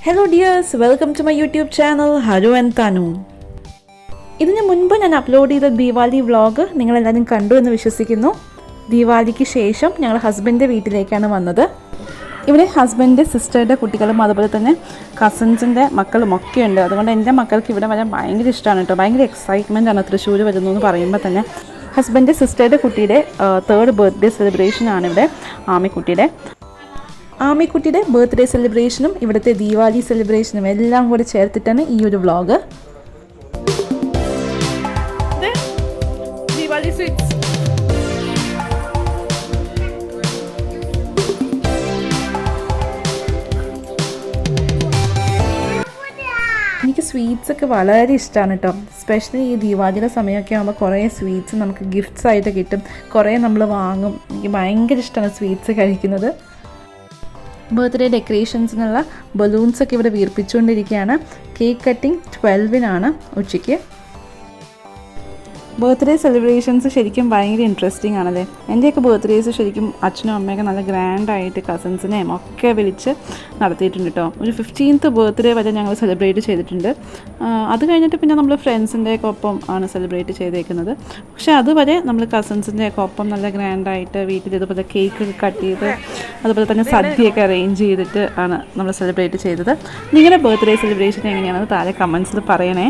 Hello dears, welcome to my YouTube channel Haru and Tanu. ഇതിന് മുൻപ് ഞാൻ upload ചെയ്ത ദീപാവലി വ്ളോഗ് നിങ്ങളെല്ലാവരും കണ്ടു എന്ന് വിശ്വസിക്കുന്നു. ദീപാവലിക്ക് ശേഷം ഞങ്ങൾ ഹസ്ബൻഡിൻ്റെ വീട്ടിലേക്കാണ് വന്നത്. ഇവിടെ ഹസ്ബൻഡിൻ്റെ സിസ്റ്ററുടെ കുട്ടികളും അതുപോലെ തന്നെ കസിൻസിൻ്റെ മക്കളും ഒക്കെ ഉണ്ട്. അതുകൊണ്ട് എൻ്റെ മക്കൾക്ക് ഇവിടെ വരാൻ ഭയങ്കര ഇഷ്ടമാണ് കേട്ടോ. ഭയങ്കര എക്സൈറ്റ്മെൻ്റ് ആണ് തൃശ്ശൂർ വരുന്നു എന്ന് പറയുമ്പോൾ തന്നെ. ഹസ്ബൻഡിൻ്റെ സിസ്റ്ററുടെ കുട്ടിയുടെ 3rd ബർത്ത്ഡേ സെലിബ്രേഷൻ ആണ് ഇവിടെ ആമിക്കുട്ടിയുടെ ബർത്ത്ഡേ സെലിബ്രേഷനും ഇവിടുത്തെ ദീപാവലി സെലിബ്രേഷനും എല്ലാം കൂടി ചേർത്തിട്ടാണ് ഈ ഒരു വ്ളോഗ്. എനിക്ക് സ്വീറ്റ്സ് ഒക്കെ വളരെ ഇഷ്ടമാണ് കേട്ടോ. സ്പെഷ്യലി ഈ ദീപാവലിയുടെ സമയമൊക്കെ ആകുമ്പോൾ കുറേ സ്വീറ്റ്സ് നമുക്ക് ഗിഫ്റ്റ്സ് ആയിട്ട് കിട്ടും. കുറേ നമ്മൾ വാങ്ങും. എനിക്ക് ഭയങ്കര ഇഷ്ടമാണ് സ്വീറ്റ്സ് കഴിക്കുന്നത്. ബർത്ത്ഡേ ഡെക്കറേഷൻസിനുള്ള ബലൂൺസൊക്കെ ഇവിടെ വീർപ്പിച്ചുകൊണ്ടിരിക്കുകയാണ്. കേക്ക് കട്ടിങ് 12-നാണ് ഉച്ചയ്ക്ക്. ബർത്ത്ഡേ സെലിബ്രേഷൻസ് ശരിക്കും ഭയങ്കര ഇൻട്രസ്റ്റിംഗ് ആണല്ലേ. എൻ്റെയൊക്കെ ബർത്ത്ഡേസ് ശരിക്കും അച്ഛനും അമ്മയൊക്കെ നല്ല ഗ്രാൻഡായിട്ട് കസിൻസിനെയും ഒക്കെ വിളിച്ച് നടത്തിയിട്ടുണ്ട് കേട്ടോ. ഒരു 15th ബർത്ത്ഡേ വരെ ഞങ്ങൾ സെലിബ്രേറ്റ് ചെയ്തിട്ടുണ്ട്. അത് കഴിഞ്ഞിട്ട് പിന്നെ നമ്മൾ ഫ്രണ്ട്സിൻ്റെയൊക്കെ ഒപ്പം ആണ് സെലിബ്രേറ്റ് ചെയ്തേക്കുന്നത്. പക്ഷേ അതുവരെ നമ്മൾ കസിൻസിൻ്റെയൊക്കെ ഒപ്പം നല്ല ഗ്രാൻഡായിട്ട് വീട്ടിൽ ഇതുപോലെ കേക്ക് കട്ട് ചെയ്ത് അതുപോലെ തന്നെ സദ്യയൊക്കെ അറേഞ്ച് ചെയ്തിട്ട് ആണ് നമ്മൾ സെലിബ്രേറ്റ് ചെയ്തത്. നിങ്ങളുടെ ബർത്ത്ഡേ സെലിബ്രേഷൻ എങ്ങനെയാണെന്ന് താഴെ കമൻസിൽ പറയണേ.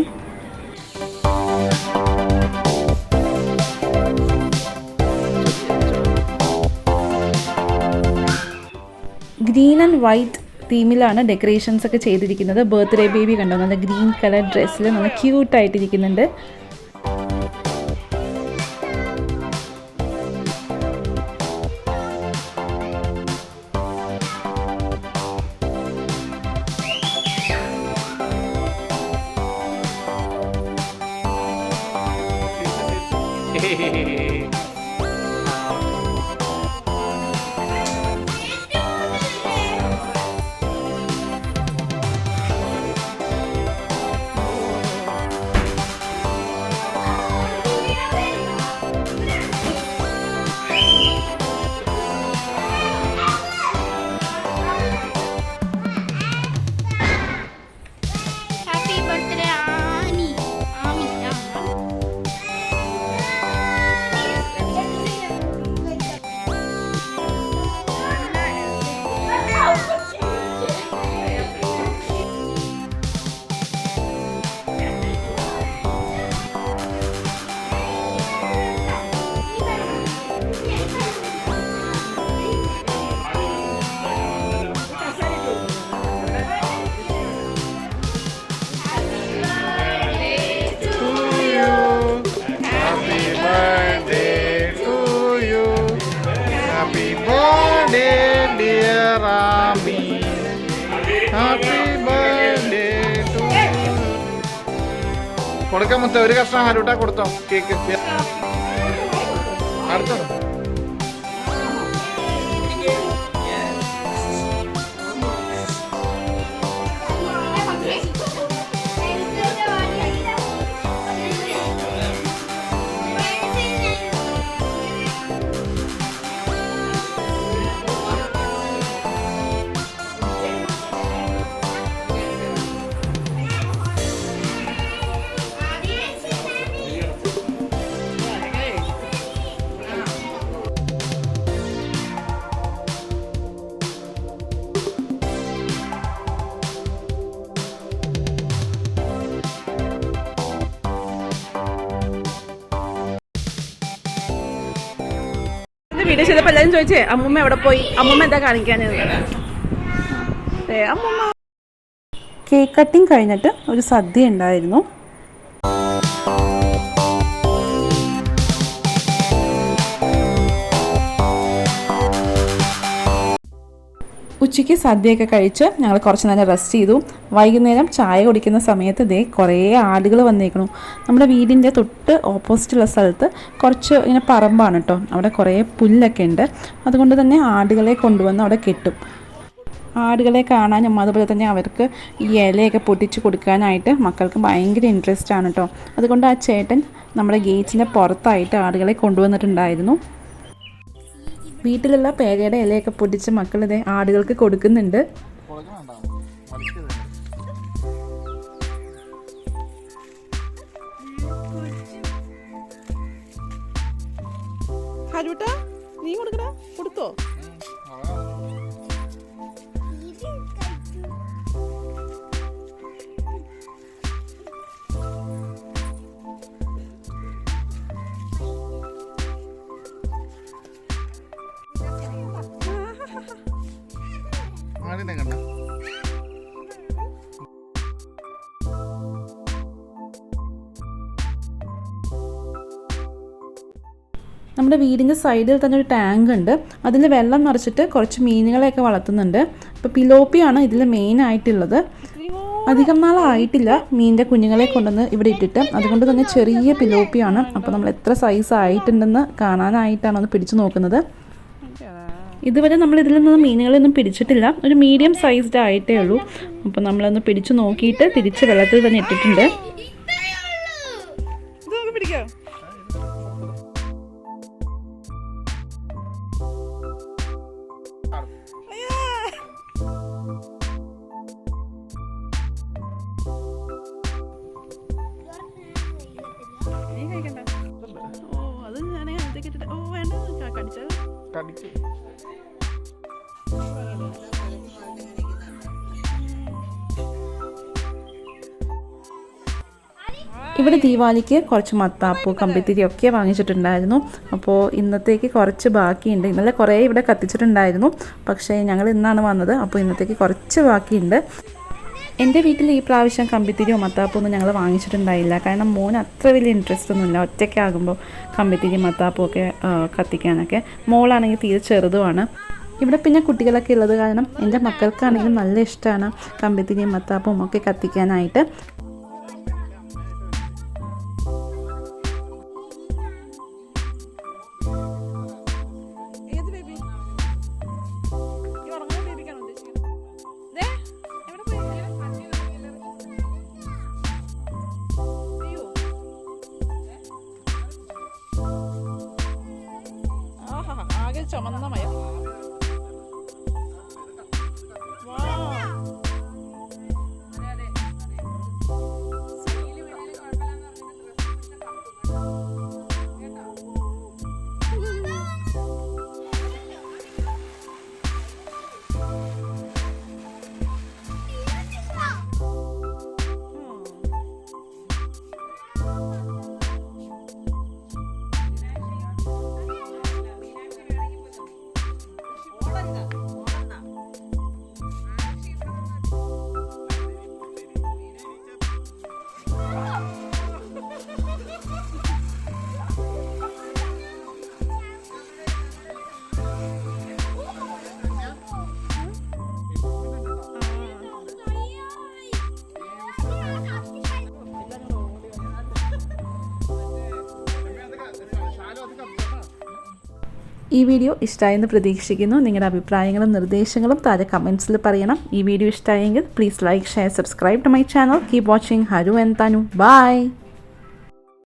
ഗ്രീൻ ആൻഡ് വൈറ്റ് തീമിലാണ് ഡെക്കറേഷൻസ് ഒക്കെ ചെയ്തിരിക്കുന്നത്. ബർത്ത്ഡേ ബേബി കണ്ടോ, നല്ല ഗ്രീൻ കളർ ഡ്രസ്സിൽ നല്ല ക്യൂട്ടായിട്ടിരിക്കുന്നുണ്ട്. Dear Aami, happy birthday to you. കൊടുക്കാൻ മുത്ത ഒരു കഷ്ണം ഹരൂട്ടാ കൊടുത്തോ കേക്ക്. അടുത്തോ വീഡിയോ ചെയ്തപ്പോൾ എല്ലാവരും ചോദിച്ചേ അമ്മൂമ്മ എവിടെ പോയി, അമ്മൂമ്മ എന്താ കാണിക്കാനത്. അമ്മൂമ്മ കേക്ക് കട്ടിങ് കഴിഞ്ഞിട്ട് ഒരു സദ്യ ഉണ്ടായിരുന്നു. ഉച്ചയ്ക്ക് സദ്യയൊക്കെ കഴിച്ച് ഞങ്ങൾ കുറച്ച് നേരം റെസ്റ്റ് ചെയ്തു. വൈകുന്നേരം ചായ കുടിക്കുന്ന സമയത്ത് ദേ കുറേ ആടുകൾ വന്നേക്കണു. നമ്മുടെ വീടിൻ്റെ തൊട്ട് ഓപ്പോസിറ്റുള്ള സ്ഥലത്ത് കുറച്ച് ഇങ്ങനെ പറമ്പാണ് കേട്ടോ. അവിടെ കുറേ പുല്ലൊക്കെ ഉണ്ട്. അതുകൊണ്ട് തന്നെ ആടുകളെ കൊണ്ടുവന്ന് അവിടെ കെട്ടും. ആടുകളെ കാണാനും അതുപോലെ തന്നെ അവർക്ക് ഈ ഇലയൊക്കെ പൊട്ടിച്ച് കൊടുക്കാനായിട്ട് മക്കൾക്ക് ഭയങ്കര ഇൻട്രസ്റ്റ് ആണ് കേട്ടോ. അതുകൊണ്ട് ആ ചേട്ടൻ നമ്മുടെ ഗേറ്റിൻ്റെ പുറത്തായിട്ട് ആടുകളെ കൊണ്ടുവന്നിട്ടുണ്ടായിരുന്നു. വീട്ടിലുള്ള പേരയുടെ ഇലയൊക്കെ പൊടിച്ച് മക്കളിതേ ആടുകൾക്ക് കൊടുക്കുന്നുണ്ട്. ഹരൂട്ടാ നീ കൊടുക്കടാ, കൊടുത്തോ? ആടിനെ കണ്ട നമ്മുടെ വീടിൻ്റെ സൈഡിൽ തന്നെ ഒരു ടാങ്ക് ഉണ്ട്. അതിൽ വെള്ളം നിറച്ചിട്ട് കുറച്ച് മീനുകളെയൊക്കെ വളർത്തുന്നുണ്ട്. ഇപ്പോൾ പിലോപ്പിയാണ് ഇതിൽ മെയിൻ ആയിട്ടുള്ളത്. അധികം നാളായിട്ടില്ല മീനിൻ്റെ കുഞ്ഞുങ്ങളെ കൊണ്ടുവന്ന് ഇവിടെ ഇട്ടിട്ട്, അതുകൊണ്ട് തന്നെ ചെറിയ പിലോപ്പിയാണ്. അപ്പോൾ നമ്മൾ എത്ര സൈസ് ആയിട്ടുണ്ടെന്ന് കാണാനായിട്ടാണ് ഒന്ന് പിടിച്ചു നോക്കുന്നത്. ഇതുവരെ നമ്മൾ ഇതിൽ നിന്ന് മീനുകളൊന്നും പിടിച്ചിട്ടില്ല, ഒരു മീഡിയം സൈസ്ഡ് ആയിട്ടേ ഉള്ളൂ. അപ്പോൾ നമ്മളൊന്ന് പിടിച്ചു നോക്കിയിട്ട് തിരിച്ച് വെള്ളത്തിൽ തന്നെ ഇട്ടിട്ടുണ്ട്. ഇവിടെ ദീപാവലിക്ക് കുറച്ച് മത്താപ്പൂ കമ്പിത്തിരി ഒക്കെ വാങ്ങിച്ചിട്ടുണ്ടായിരുന്നു. അപ്പോൾ ഇന്നത്തേക്ക് കുറച്ച് ബാക്കിയുണ്ട്. ഇന്നലെ കുറേ ഇവിടെ കത്തിച്ചിട്ടുണ്ടായിരുന്നു, പക്ഷേ ഞങ്ങൾ ഇന്നാണ് വന്നത്. അപ്പോൾ ഇന്നത്തേക്ക് കുറച്ച് ബാക്കിയുണ്ട്. എൻ്റെ വീട്ടിൽ ഈ പ്രാവശ്യം കമ്പിത്തിരിയോ മത്താപ്പൂ ഒന്നും ഞങ്ങൾ വാങ്ങിച്ചിട്ടുണ്ടായില്ല. കാരണം മോന് അത്ര വലിയ ഇൻട്രസ്റ്റ് ഒന്നുമില്ല ഒറ്റയ്ക്കാകുമ്പോൾ കമ്പിത്തിരി മത്താപ്പൂ ഒക്കെ കത്തിക്കാനൊക്കെ. മോളാണെങ്കിൽ തീരെ ചെറുതുമാണ്. ഇവിടെ പിന്നെ കുട്ടികളൊക്കെ ഉള്ളത് കാരണം എൻ്റെ മക്കൾക്കാണെങ്കിലും നല്ല ഇഷ്ടമാണ് കമ്പിത്തിരിയും മത്താപ്പും ഒക്കെ കത്തിക്കാനായിട്ട്. ചുമന്ന മയം ഈ വീഡിയോ ഇഷ്ടമായെന്ന് പ്രതീക്ഷിക്കുന്നു. നിങ്ങളുടെ അഭിപ്രായങ്ങളും നിർദ്ദേശങ്ങളും താഴെ കമൻസിൽ പറയണം. ഈ വീഡിയോ ഇഷ്ടമായെങ്കിൽ please like, share, subscribe to my channel. Keep watching Haru and Thanu. By.